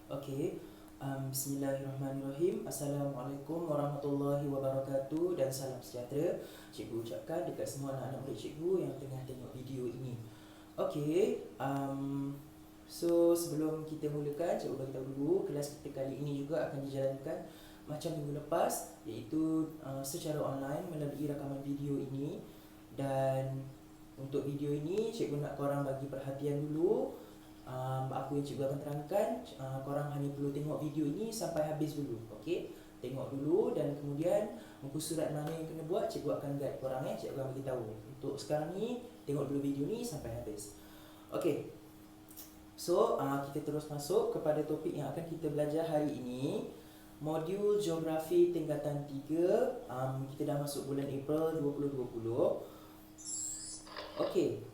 Okey, Bismillahirrahmanirrahim. Assalamualaikum warahmatullahi wabarakatuh dan salam sejahtera. Cikgu ucapkan dekat semua anak-anak murid cikgu yang tengah tengok video ini. Okey, so sebelum kita mulakan, cikgu bagi tahu dulu kelas kita kali ini juga akan dijalankan macam minggu lepas, iaitu secara online melalui rakaman video ini. Dan untuk video ini, cikgu nak korang bagi perhatian dulu. Apa yang cikgu akan terangkan, korang hanya perlu tengok video ini sampai habis dulu. Okey, tengok dulu dan kemudian muka surat mana yang kena buat, cikgu akan guide korang. Cikgu akan bagi tahu. Untuk sekarang ni, tengok dulu video ni sampai habis. Okey, so kita terus masuk kepada topik yang akan kita belajar hari ini. Modul Geografi Tingkatan 3. Kita dah masuk bulan April 2020. Okey,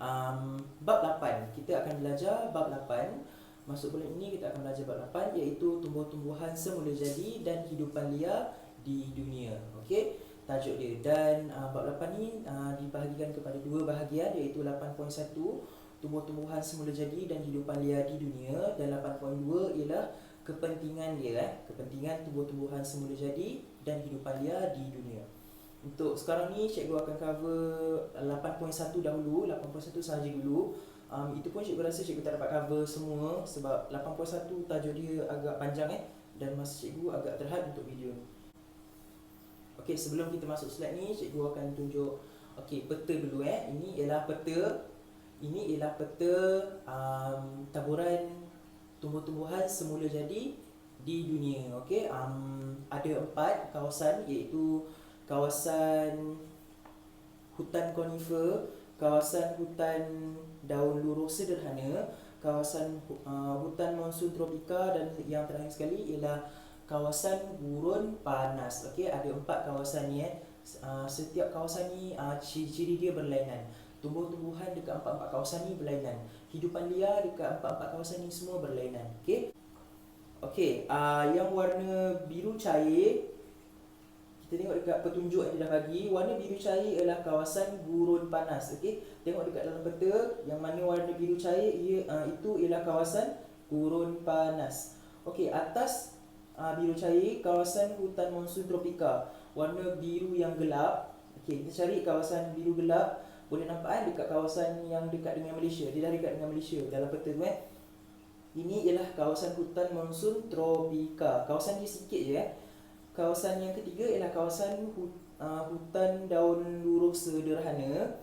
bab 8. Kita akan belajar bab 8. Masuk bulan ini kita akan belajar bab 8, iaitu tumbuh-tumbuhan semula jadi dan hidupan liar di dunia. Okey, tajuk dia. Dan bab 8 ni dibahagikan kepada dua bahagian, iaitu 8.1 tumbuh-tumbuhan semula jadi dan hidupan liar di dunia, dan 8.2 ialah kepentingan dia, kepentingan tumbuh-tumbuhan semula jadi dan hidupan liar di dunia. Untuk sekarang ni cikgu akan cover 8.1 dahulu, 8.1 sahaja dulu. Itu pun cikgu rasa cikgu tak dapat cover semua sebab 8.1 tajuk dia agak panjang dan masa cikgu agak terhad untuk video ni. Okey, sebelum kita masuk slide ni, cikgu akan tunjuk peta dulu. Ini ialah peta. Ini ialah peta taburan tumbuh-tumbuhan semula jadi di dunia. Okey, ada 4 kawasan, iaitu kawasan hutan konifer, kawasan hutan daun luruh sederhana, kawasan hutan monsun tropika, dan yang terakhir sekali ialah kawasan gurun panas. Okey, ada 4 kawasan ni. Setiap kawasan ni ciri-ciri dia berlainan. Tumbuh-tumbuhan dekat 4 kawasan ni berlainan. Hidupan liar dekat 4 kawasan ni semua berlainan. Okey. Okey, yang warna biru cair, kita tengok dekat petunjuk yang dia dah bagi, warna biru cair ialah kawasan gurun panas. Okey, tengok dekat dalam peta yang mana warna biru cair itu ialah kawasan gurun panas. Okey, atas biru cair kawasan hutan monsun tropika, warna biru yang gelap. Okey, kita cari kawasan biru gelap. Boleh nampak dekat kawasan yang dekat dengan Malaysia. Dia dah dekat dengan Malaysia dalam peta tu. Ini ialah kawasan hutan monsun tropika. Kawasan dia sikit je. Kawasan yang ketiga ialah kawasan hutan daun luruh sederhana.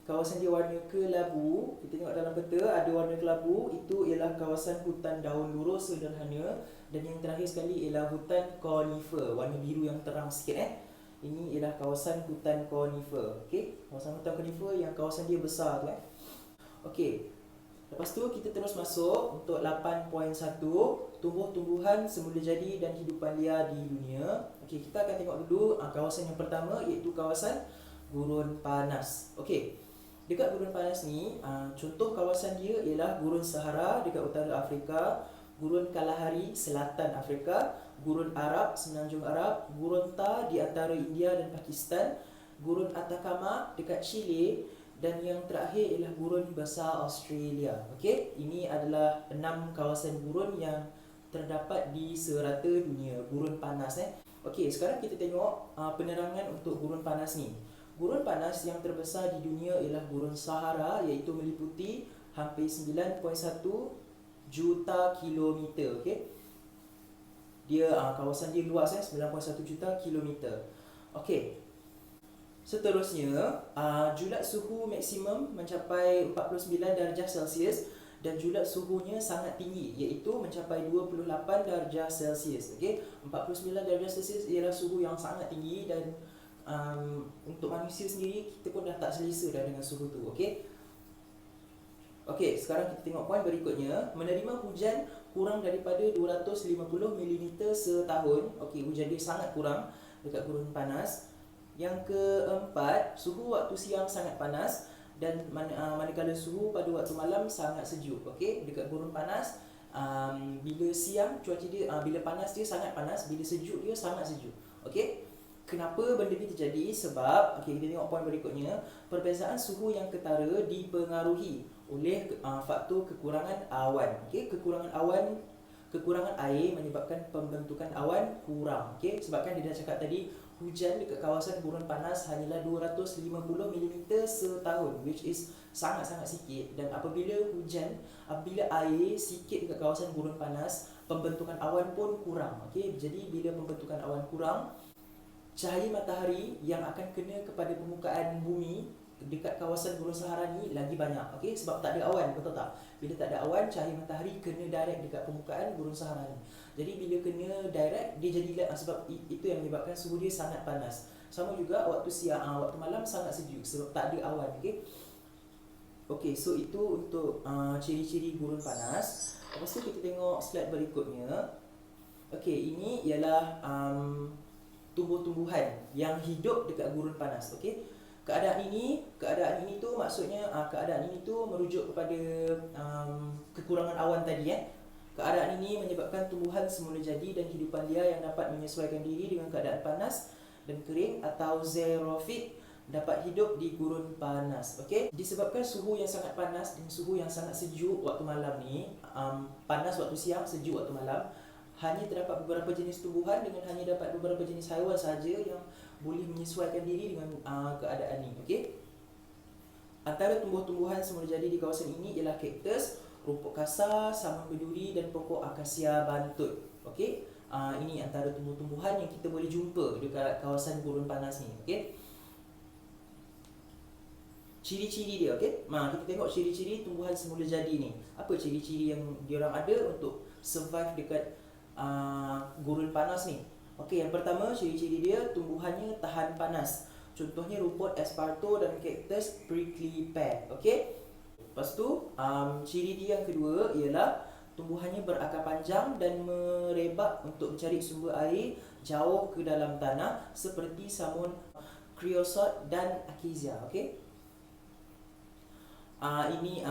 Kawasan dia warna kelabu. Kita tengok dalam peta ada warna kelabu. Itu ialah kawasan hutan daun luruh sederhana. Dan yang terakhir sekali ialah hutan konifer, warna biru yang terang sikit. Ini ialah kawasan hutan konifer. Okey, kawasan hutan konifer yang kawasan dia besar tu. Okey, lepas tu kita terus masuk untuk 8.1 tumbuh-tumbuhan semula jadi dan hidupan liar di dunia. Okey, kita akan tengok dulu kawasan yang pertama, iaitu kawasan gurun panas. Okey, dekat gurun panas ni, contoh kawasan dia ialah gurun Sahara dekat utara Afrika, gurun Kalahari selatan Afrika, gurun Arab semenanjung Arab, gurun Thar di antara India dan Pakistan, gurun Atacama dekat Chile, dan yang terakhir ialah gurun besar Australia. Okey, ini adalah 6 kawasan gurun yang terdapat di serata dunia, gurun panas. Okey, sekarang kita tengok penerangan untuk gurun panas ni. Gurun panas yang terbesar di dunia ialah gurun Sahara, iaitu meliputi hampir 9.1 juta kilometer. Okey, dia kawasan dia luas 9.1 juta kilometer. Okey, seterusnya, julat suhu maksimum mencapai 49 darjah Celsius dan julat suhunya sangat tinggi, iaitu mencapai 28 darjah Celsius. Okey, 49 darjah Celsius ialah suhu yang sangat tinggi dan untuk manusia sendiri kita pun dah tak selesa dah dengan suhu tu. Okey. Okey, sekarang kita tengok poin berikutnya. Menerima hujan kurang daripada 250 mm setahun. Okey, hujan dia sangat kurang dekat gurun panas. Yang keempat, suhu waktu siang sangat panas dan manakala suhu pada waktu malam sangat sejuk. Okey, dekat gurun panas, bila siang cuaca dia, bila panas dia sangat panas, bila sejuk dia sangat sejuk. Okey, kenapa benda ni terjadi? Sebab, okey, kita tengok poin berikutnya. Perbezaan suhu yang ketara dipengaruhi oleh faktor kekurangan awan. Okey, kekurangan awan kekurangan air menyebabkan pembentukan awan kurang. Okey, sebabkan dia dah cakap tadi hujan dekat kawasan gurun panas hanyalah 250 mm setahun, which is sangat-sangat sikit. Dan apabila air sikit dekat kawasan gurun panas, pembentukan awan pun kurang. Okey, jadi bila pembentukan awan kurang, cahaya matahari yang akan kena kepada permukaan bumi dekat kawasan gurun Sahara ni lagi banyak. Okey, sebab tak ada awan, betul tak? Bila tak ada awan, cahaya matahari kena direct dekat permukaan gurun Sahara ni. Jadi bila kena direct, dia jadi sebab itu yang menyebabkan suhu dia sangat panas. Sama juga waktu siang, waktu malam sangat sejuk sebab tak ada awan. Okey. Okey, so itu untuk ciri-ciri gurun panas. Lepas tu kita tengok slide berikutnya. Okey, ini ialah tumbuh-tumbuhan yang hidup dekat gurun panas. Okey. Keadaan ini tu maksudnya keadaan ini tu merujuk kepada kekurangan awan tadi. Keadaan ini menyebabkan tumbuhan semula jadi dan hidupan dia yang dapat menyesuaikan diri dengan keadaan panas dan kering atau xerophyte dapat hidup di gurun panas. Okey, disebabkan suhu yang sangat panas dan suhu yang sangat sejuk waktu malam ni, panas waktu siang, sejuk waktu malam, hanya terdapat beberapa jenis tumbuhan dengan hanya dapat beberapa jenis haiwan sahaja yang boleh menyesuaikan diri dengan keadaan ni. Okey. Antara tumbuh-tumbuhan semula jadi di kawasan ini ialah kaktus, rumput kasar, saman berduri dan pokok akasia bantut. Okey. Ini antara tumbuh-tumbuhan yang kita boleh jumpa dekat kawasan gurun panas ni. Okey. Ciri-ciri dia, okey. Kita tengok ciri-ciri tumbuhan semula jadi ni. Apa ciri-ciri yang diorang ada untuk survive dekat gurun panas ni? Okey, yang pertama ciri-ciri dia tumbuhannya tahan panas. Contohnya rumput esparto dan kaktus prickly pear. Okey. Lepas tu ciri dia yang kedua ialah tumbuhannya berakar panjang dan merebak untuk mencari sumber air jauh ke dalam tanah seperti samun, creosote dan acacia. Okey. Ini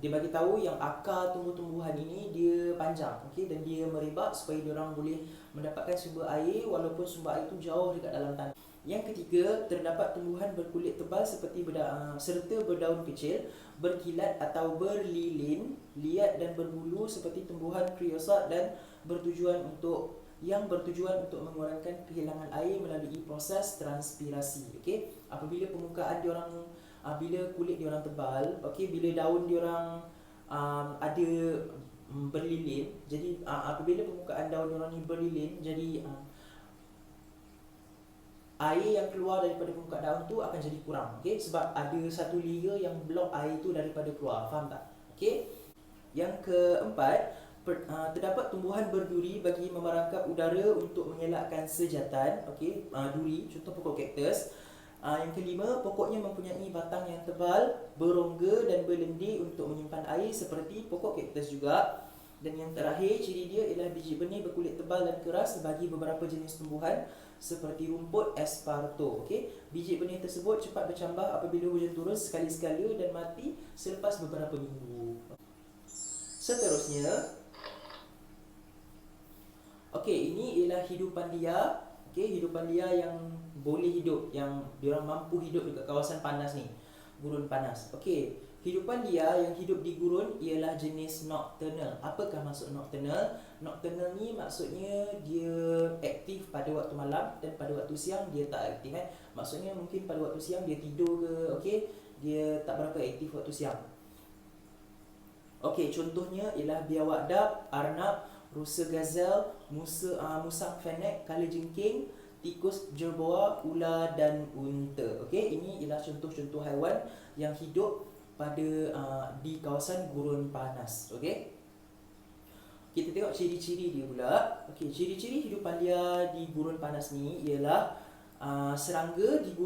dia bagi tahu yang akar tumbuh-tumbuhan ini dia panjang, okey, dan dia merebak supaya diorang boleh mendapatkan sumber air walaupun sumber air itu jauh dekat dalam tanah. Yang ketiga, terdapat tumbuhan berkulit tebal seperti serta berdaun kecil, berkilat atau berlilin, liat dan berbulu seperti tumbuhan creosote dan bertujuan untuk mengurangkan kehilangan air melalui proses transpirasi. Okey, apabila permukaan diorang bila kulit diorang tebal, okey, bila daun diorang ada berlilin, jadi apabila permukaan daun diorang ni berlilin, jadi air yang keluar daripada permukaan daun tu akan jadi kurang. Okey, sebab ada satu layer yang block air tu daripada keluar. Faham tak? Okey. Yang keempat, terdapat tumbuhan berduri bagi memerangkap udara untuk mengelakkan sejatan. Okey, duri, contoh pokok kaktus. Yang kelima, pokoknya mempunyai batang yang tebal, berongga dan berlendir untuk menyimpan air seperti pokok kaktus juga. Dan yang terakhir, ciri dia ialah biji benih berkulit tebal dan keras bagi beberapa jenis tumbuhan seperti rumput esparto. Okey, biji benih tersebut cepat bercambah apabila hujan turun sekali-sekala dan mati selepas beberapa minggu. Seterusnya, okey, ini ialah hidupan liar. Okey, hidupan liar yang boleh hidup, yang diorang mampu hidup dekat kawasan panas ni, gurun panas. Okey, hidupan liar yang hidup di gurun ialah jenis nocturnal. Apakah maksud nocturnal? Nocturnal ni maksudnya dia aktif pada waktu malam dan pada waktu siang dia tak aktif. Maksudnya mungkin pada waktu siang dia tidur ke, okey, dia tak berapa aktif waktu siang. Okey, contohnya ialah biawak dap, arnab, rusa gazel, musang fennec, kalajengking, tikus jerboa, ular dan unta. Okey, ini ialah contoh-contoh haiwan yang hidup pada di kawasan gurun panas. Okey. Kita tengok ciri-ciri dia pula. Okey, ciri-ciri hidupan liar di gurun panas ni ialah serangga di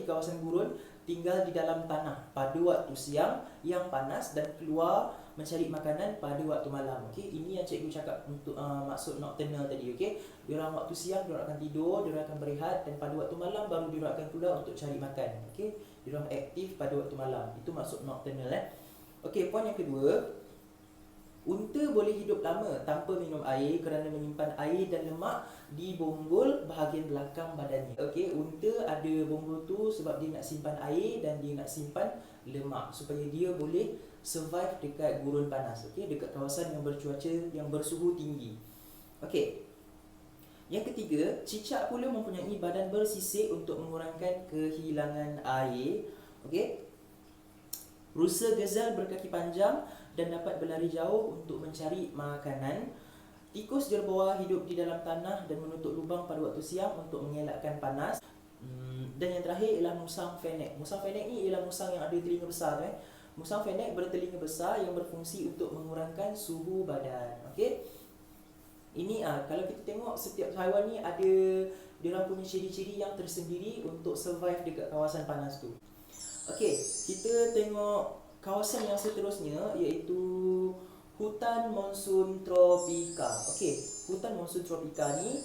kawasan gurun tinggal di dalam tanah pada waktu siang yang panas dan keluar mencari makanan pada waktu malam. Okey, ini yang cikgu cakap untuk maksud nocturnal tadi. Okey, diorang waktu siang diorang akan tidur, diorang akan berehat, dan pada waktu malam baru diorang akan keluar untuk cari makan. Okey, diorang aktif pada waktu malam. Itu maksud nocturnal. Okey, poin yang kedua, unta boleh hidup lama tanpa minum minum air kerana menyimpan air dan lemak di bonggol bahagian belakang badannya. Okey, unta ada bonggol tu sebab dia nak simpan air dan dia nak simpan lemak supaya dia boleh survive dekat gurun panas. Okey, dekat kawasan yang bercuaca yang bersuhu tinggi. Okey. Yang ketiga, cicak pula mempunyai badan bersisik untuk mengurangkan kehilangan air. Okey. Rusa gazelle berkaki panjang dan dapat berlari jauh untuk mencari makanan. Tikus jerboa hidup di dalam tanah dan menutup lubang pada waktu siang untuk mengelakkan panas. Dan yang terakhir ialah musang fennec. Musang fennec ni ialah musang yang ada telinga besar. Musang fennec bertelinga besar yang berfungsi untuk mengurangkan suhu badan. Okey. Ini kalau kita tengok setiap haiwan ni ada diorang punya ciri-ciri yang tersendiri untuk survive dekat kawasan panas tu. Okey, kita tengok kawasan yang seterusnya iaitu hutan monsun tropika. Okey, hutan monsun tropika ni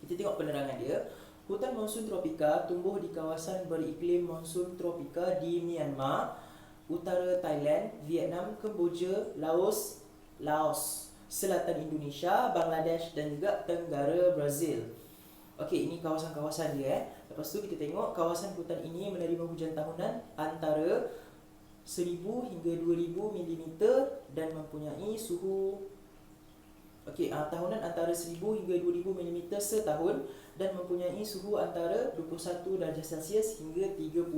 kita tengok penerangan dia. Hutan monsun tropika tumbuh di kawasan beriklim monsun tropika di Myanmar, utara Thailand, Vietnam, Kemboja, Laos, selatan Indonesia, Bangladesh dan juga tenggara Brazil. Okey, ini kawasan-kawasan dia. Lepas tu kita tengok kawasan hutan ini menerima hujan tahunan antara 1000 hingga 2000 mm dan mempunyai suhu tahunan antara 1000 hingga 2000 mm setahun dan mempunyai suhu antara 21 darjah Celsius hingga 30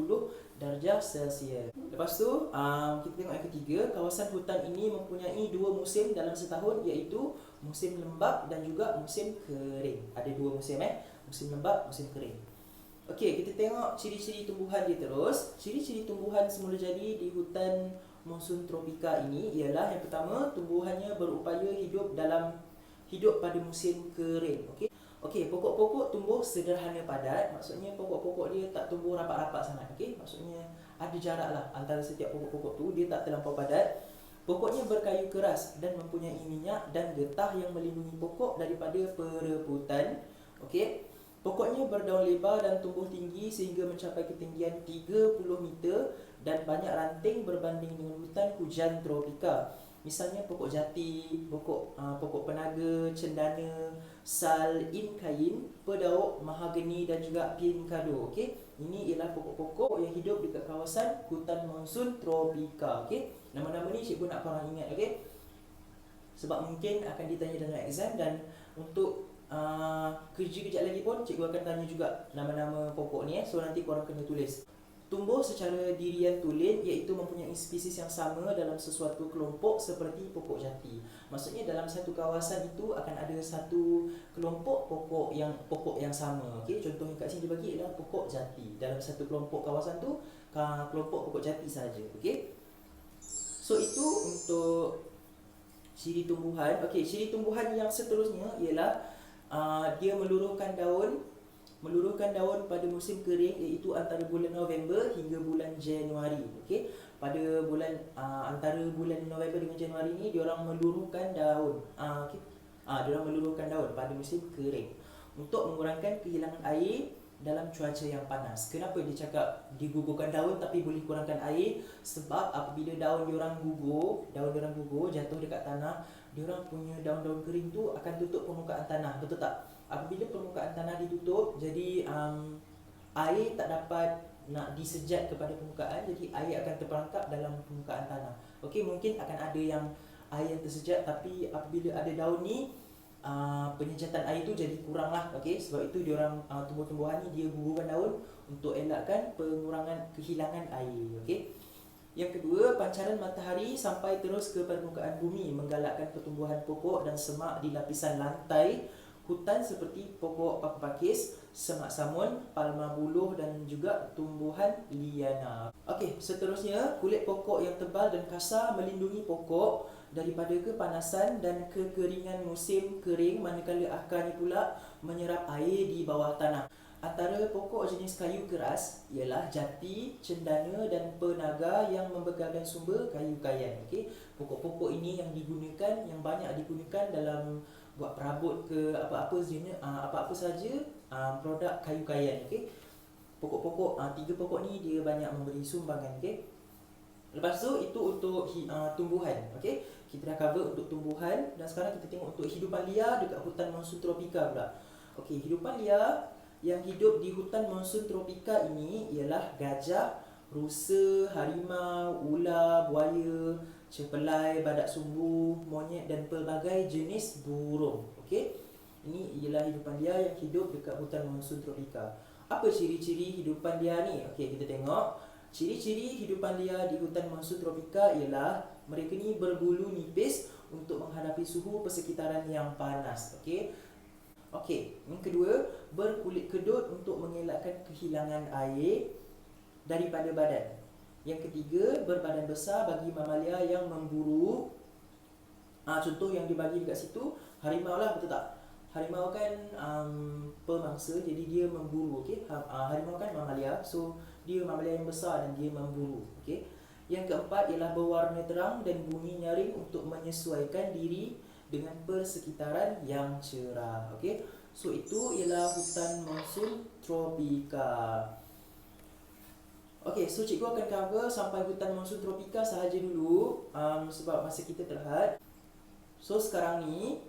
darjah Celsius. Lepas tu kita tengok yang ketiga, kawasan hutan ini mempunyai 2 musim dalam setahun iaitu musim lembap dan juga musim kering. Ada 2 musim musim lembap, musim kering. Okey, kita tengok ciri-ciri tumbuhan dia terus. Ciri-ciri tumbuhan semula jadi di hutan monsun tropika ini ialah yang pertama, tumbuhannya berupaya hidup pada musim kering. Okey, pokok-pokok tumbuh sederhana padat, maksudnya pokok-pokok dia tak tumbuh rapat-rapat sangat. Okey, maksudnya ada jarak lah antara setiap pokok-pokok tu, dia tak terlampau padat. Pokoknya berkayu keras dan mempunyai minyak dan getah yang melindungi pokok daripada perebutan. Okey. Pokoknya berdaun lebar dan tumbuh tinggi sehingga mencapai ketinggian 30 meter dan banyak ranting berbanding dengan hutan hujan tropika. Misalnya pokok jati, pokok penaga, cendana, salin kain, pedauk, mahagani dan juga pinkado. Okey. Ini ialah pokok-pokok yang hidup dekat kawasan hutan monsun tropika. Okey. Nama-nama ni cikgu nak korang ingat, okey. Sebab mungkin akan ditanya dalam exam dan untuk kerja kejap lagi pun cikgu akan tanya juga nama-nama pokok ni so nanti korang kena tulis. Tumbuh secara dirian tulen iaitu mempunyai spesies yang sama dalam sesuatu kelompok seperti pokok jati. Maksudnya dalam satu kawasan itu akan ada satu kelompok pokok yang sama. Okey, contoh yang kat sini dibagi adalah pokok jati. Dalam satu kelompok kawasan tu kelompok pokok jati saja. Okey. So itu untuk ciri tumbuhan. Okey, ciri tumbuhan yang seterusnya ialah dia meluruhkan daun pada musim kering iaitu antara bulan November hingga bulan Januari. Okey, pada antara bulan November dengan Januari ni diorang meluruhkan daun. Diorang meluruhkan daun pada musim kering untuk mengurangkan kehilangan air dalam cuaca yang panas. Kenapa dia cakap digugurkan daun tapi boleh kurangkan air? Sebab apabila daun diorang gugur jatuh dekat tanah, diorang punya daun-daun kering tu akan tutup permukaan tanah, betul tak? Apabila permukaan tanah ditutup, jadi air tak dapat nak disejat kepada permukaan, jadi air akan terperangkap dalam permukaan tanah. Okey, mungkin akan ada yang air yang tersejat, tapi apabila ada daun ni penyejatan air tu jadi kurang lah. Okey, sebab itu diorang tumbuh-tumbuhan ni dia gugurkan daun untuk elakkan pengurangan kehilangan air. Okey. Yang kedua, pancaran matahari sampai terus ke permukaan bumi menggalakkan pertumbuhan pokok dan semak di lapisan lantai hutan seperti pokok paku pakis, semak samun, palma buluh dan juga tumbuhan liana. Okey, seterusnya kulit pokok yang tebal dan kasar melindungi pokok daripada kepanasan dan kekeringan musim kering, manakala akarnya pula menyerap air di bawah tanah. Antara pokok jenis kayu keras ialah jati, cendana dan penaga yang membekalkan sumber kayu kayan. Okey, pokok-pokok ini yang banyak digunakan dalam buat perabot ke apa-apa saja produk kayu kayan. Okey, pokok-pokok 3 pokok ni dia banyak memberi sumbangan. Okey. Lepas tu itu untuk tumbuhan. Okey, kita dah cover untuk tumbuhan dan sekarang kita tengok untuk hidupan liar dekat hutan monsun tropika pula. Okey, hidupan liar yang hidup di hutan monsun tropika ini ialah gajah, rusa, harimau, ular, buaya, cepelai, badak sumbu, monyet dan pelbagai jenis burung. Okey, ini ialah hidupan liar yang hidup dekat hutan monsun tropika. Apa ciri-ciri hidupan liar ni? Okey, kita tengok. Ciri-ciri hidupan liar di hutan monsun tropika ialah mereka ni berbulu nipis untuk menghadapi suhu persekitaran yang panas. Okey. Okey, yang kedua, berkulit kedut untuk mengelakkan kehilangan air daripada badan. Yang ketiga, berbadan besar bagi mamalia yang memburu. Contoh yang dibagi dekat situ, harimau lah, betul tak? Harimau kan pemangsa, jadi dia memburu. Okey, harimau kan mamalia, so dia mamalia yang besar dan dia memburu. Okey. Yang keempat ialah berwarna terang dan bunyi nyaring untuk menyesuaikan diri dengan persekitaran yang cerah. Okey. So itu ialah hutan monsun tropika. Okey, so cikgu akan cover sampai hutan monsun tropika sahaja dulu sebab masa kita terhad. So sekarang ni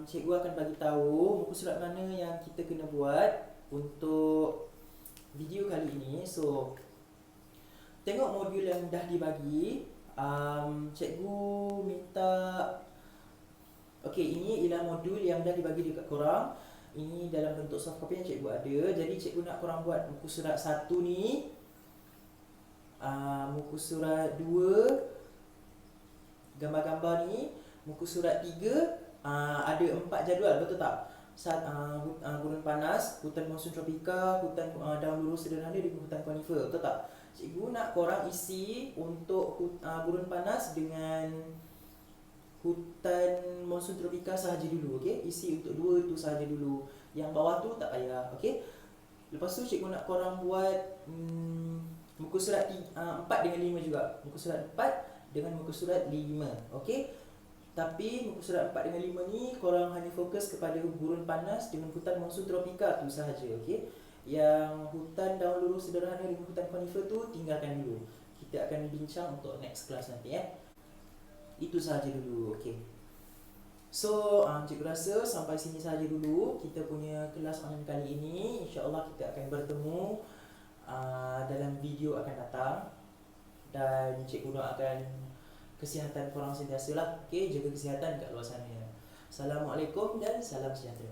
cikgu akan bagi tahu muka surat mana yang kita kena buat untuk video kali ini. So tengok modul yang dah dibagi. Cikgu minta, okey, ini ialah modul yang dah dibagi dekat korang. Ini dalam bentuk soft copy yang cikgu ada. Jadi cikgu nak korang buat muka surat 1 ni, muka surat 2 gambar-gambar ni, muka surat 3 ada 4 jadual, betul tak? Gurun panas, hutan monsun tropika, hutan daun lurus sederhana dan hutan konifer, betul tak? Cikgu nak korang isi untuk gurun panas dengan hutan monsun tropika sahaja dulu. Okey, isi untuk 2 tu sahaja dulu. Yang bawah tu tak payah. Okey. Lepas tu cikgu nak korang buat muka surat 4 dengan 5 juga. Muka surat 4 dengan muka surat 5. Okey. Tapi muka surat 4 dengan 5 ni korang hanya fokus kepada gurun panas dengan hutan monsun tropika tu sahaja. Okey. Yang hutan daun lurus sederhana dengan hutan konifer tu tinggalkan dulu. Kita akan bincang untuk next class nanti Itu sahaja dulu. Okey. So cikgu rasa sampai sini sahaja dulu kita punya kelas online kali ini. InsyaAllah kita akan bertemu dalam video akan datang. Dan cikgu doakan kesihatan korang sentiasa lah. Okey, jaga kesihatan kat luar sana. Assalamualaikum dan salam sejahtera.